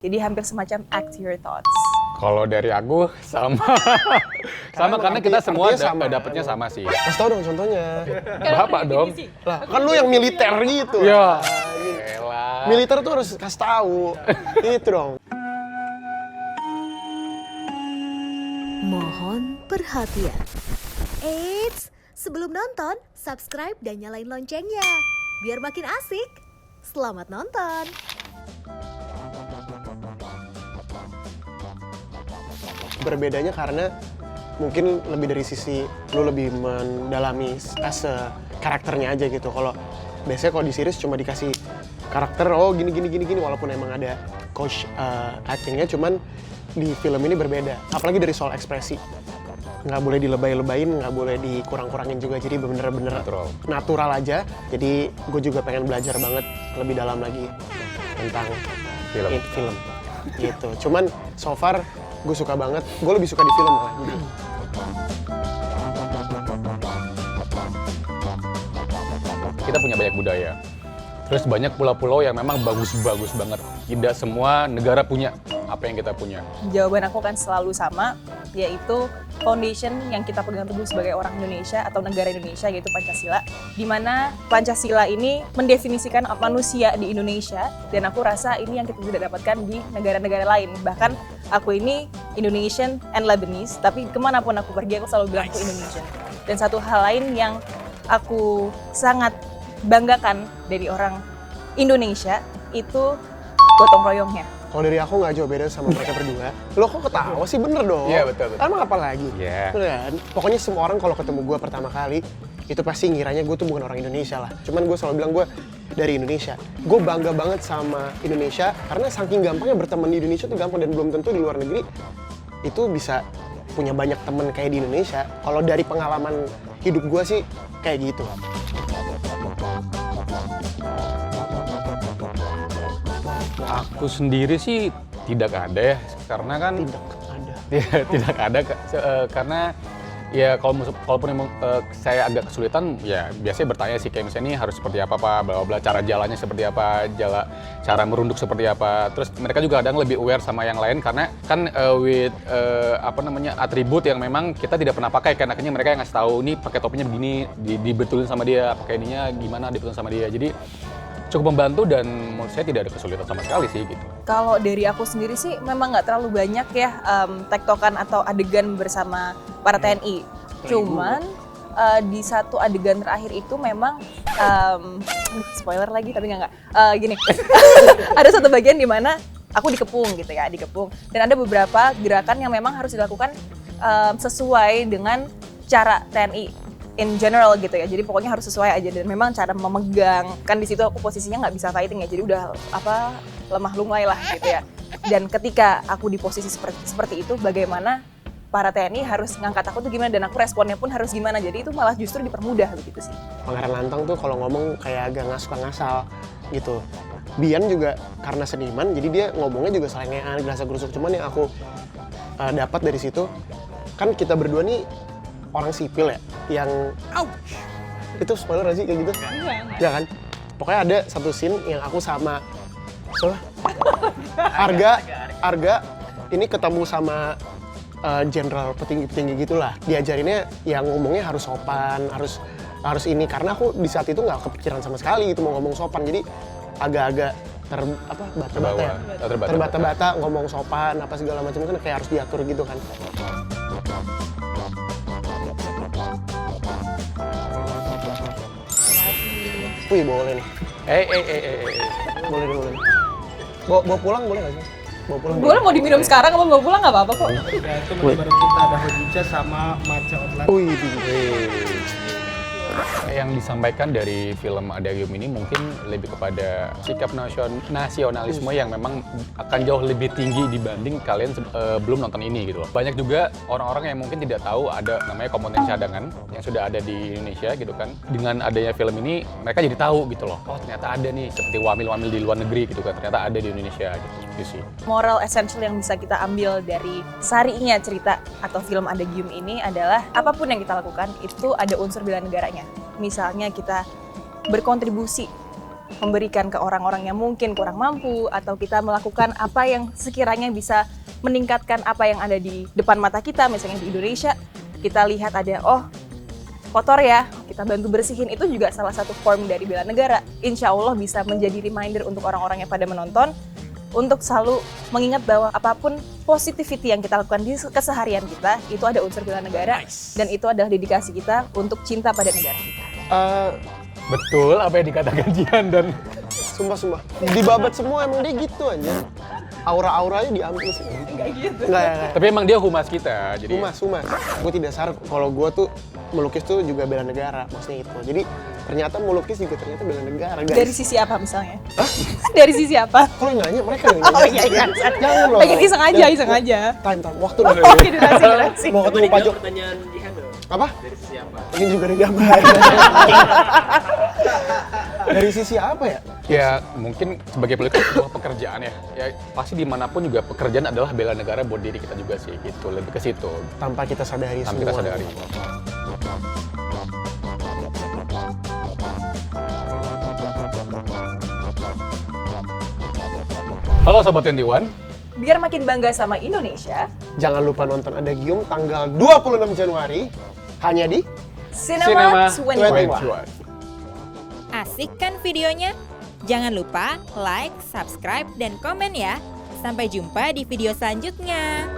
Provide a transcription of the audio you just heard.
Jadi hampir semacam act your thoughts. Kalau dari aku sama. Sama karena kita semua dapetnya sama sih. Kasih tau dong contohnya. Bapak dong. Lah, kan lu yang militer gitu. Ya. Militer tuh harus kasih tahu. Itu dong. Mohon perhatian. Eits, sebelum nonton, subscribe dan nyalain loncengnya. Biar makin asik. Selamat nonton. Berbedanya karena mungkin lebih dari sisi lu lebih mendalami as a karakternya aja gitu. Kalau biasanya kalau di series cuma dikasih karakter gini walaupun emang ada coach actingnya, cuman di film ini berbeda. Apalagi dari soal ekspresi. Nggak boleh dilebay-lebayin, nggak boleh dikurang-kurangin juga. Jadi bener-bener natural aja. Jadi gue juga pengen belajar banget lebih dalam lagi tentang film. Gitu. Cuman so far gue suka banget, gue lebih suka di film malah. Kita punya banyak budaya. Terus banyak pulau-pulau yang memang bagus-bagus banget. Tidak semua negara punya apa yang kita punya. Jawaban aku kan selalu sama, yaitu foundation yang kita pegang teguh sebagai orang Indonesia atau negara Indonesia, yaitu Pancasila. Di mana Pancasila ini mendefinisikan manusia di Indonesia, dan aku rasa ini yang kita tidak dapatkan di negara-negara lain. Bahkan aku ini Indonesian and Lebanese, tapi kemanapun aku pergi aku selalu bilang aku Indonesian. Dan satu hal lain yang aku sangat banggakan dari orang Indonesia itu gotong royongnya. Kalau dari aku nggak jauh beda sama mereka berdua. Lo kok ketawa sih? Bener dong. Iya, betul. Emang apa lagi? Iya. Bener kan? Pokoknya semua orang kalau ketemu gue pertama kali, itu pasti ngiranya gue tuh bukan orang Indonesia lah. Cuman gue selalu bilang gue dari Indonesia. Gue bangga banget sama Indonesia, karena saking gampangnya berteman di Indonesia tuh gampang, dan belum tentu di luar negeri itu bisa punya banyak temen kayak di Indonesia. Kalau dari pengalaman hidup gue sih kayak gitu. Aku sendiri sih tidak ada ya, karena kan tidak ada karena ya kalaupun saya agak kesulitan ya biasanya bertanya sih, kayak misalnya ini harus seperti apa Pak, bla bla, cara jalannya seperti apa, cara merunduk seperti apa. Terus mereka juga kadang lebih aware sama yang lain karena kan with atribut yang memang kita tidak pernah pakai, kan akhirnya mereka yang ngasih tahu nih pakai topinya begini, dibetulin sama dia, pakai ininya gimana, dibetulin sama dia. Jadi cukup membantu dan menurut saya tidak ada kesulitan sama sekali sih gitu. Kalau dari aku sendiri sih memang nggak terlalu banyak ya tektokan atau adegan bersama para TNI. Cuman di satu adegan terakhir itu memang spoiler lagi tapi nggak gini. Ada satu bagian di mana aku dikepung gitu ya, dikepung. Dan ada beberapa gerakan yang memang harus dilakukan sesuai dengan cara TNI in general gitu ya, jadi pokoknya harus sesuai aja. Dan memang cara memegang, kan di situ aku posisinya nggak bisa fighting ya, jadi udah lemah lumai lah gitu ya. Dan ketika aku di posisi seperti itu, bagaimana para TNI harus ngangkat aku tuh gimana, dan aku responnya pun harus gimana, jadi itu malah justru dipermudah begitu sih. Pangeran Lantang tuh kalau ngomong kayak agak nggak suka ngasal gitu. Bian juga karena seniman, jadi dia ngomongnya juga selengean, gerasa gerusuk. Cuman yang aku dapat dari situ, kan kita berdua nih orang sipil ya, yang itu spoiler gak sih kayak gitu? Enggak. Ya kan? Pokoknya ada satu scene yang aku sama Arga ini ketemu sama jenderal petinggi-petinggi gitulah. Diajarinnya yang ngomongnya harus sopan, harus ini, karena aku di saat itu nggak kepikiran sama sekali gitu mau ngomong sopan. Jadi agak-agak terbata-bata ngomong sopan apa segala macam, kan kayak harus diatur gitu kan. Wih, boleh nih. Boleh. Bawa pulang boleh nggak sih? Bawa pulang. Boleh, mau diminum sekarang apa bawa pulang nggak apa-apa kok. Ya itu baru kita ada hojicha sama matcha outlet. Wih. Yang disampaikan dari film Adagium ini mungkin lebih kepada sikap nasionalisme yang memang akan jauh lebih tinggi dibanding kalian belum nonton ini gitu loh. Banyak juga orang-orang yang mungkin tidak tahu ada namanya komponen cadangan yang sudah ada di Indonesia gitu kan. Dengan adanya film ini mereka jadi tahu gitu loh. Oh ternyata ada nih seperti wamil-wamil di luar negeri gitu kan. Ternyata ada di Indonesia gitu sih. Moral essential yang bisa kita ambil dari sarinya cerita atau film Adagium ini adalah apapun yang kita lakukan itu ada unsur bela negaranya. Misalnya kita berkontribusi memberikan ke orang-orang yang mungkin kurang mampu, atau kita melakukan apa yang sekiranya bisa meningkatkan apa yang ada di depan mata kita, misalnya di Indonesia, kita lihat ada, oh kotor ya, kita bantu bersihin, itu juga salah satu form dari bela negara. Insya Allah bisa menjadi reminder untuk orang-orang yang pada menonton, untuk selalu mengingat bahwa apapun positivity yang kita lakukan di keseharian kita, itu ada unsur bela negara, dan itu adalah dedikasi kita untuk cinta pada negara kita. Betul apa yang dikatakan Jihan dan Sumpah. Dibabat semua emang dia gitu aja. Aura-auranya diambil sih. Enggak gitu. Enggak. tapi emang dia humas kita. Jadi Humas. Gue tidak sadar kalau gue tuh melukis tuh juga bela negara, maksudnya itu. Jadi ternyata melukis juga ternyata bela negara, guys. Dari sisi apa misalnya? Dari sisi apa? Kalau nanya mereka yang nanya. Oh iya. Jangan loh. Pengen iseng aja. Time. Waktu Oh, dulu. durasi. Mau ketemu Pak Jok. Pertanyaan Jihan dong. Apa? Dari siapa? Ini juga ada gambar. Dari sisi apa ya? ya mungkin sebagai pelukis itu pekerjaan ya. Ya pasti dimanapun juga pekerjaan adalah bela negara buat diri kita juga sih gitu. Lebih ke situ. Tanpa kita sadari Tanpa semua. kita sadari. Halo Sobat 21. Biar makin bangga sama Indonesia, Jangan lupa nonton Ada Gium tanggal 26 Januari hanya di Cinema 21. Asik kan videonya? Jangan lupa like, subscribe, dan komen ya. Sampai jumpa di video selanjutnya.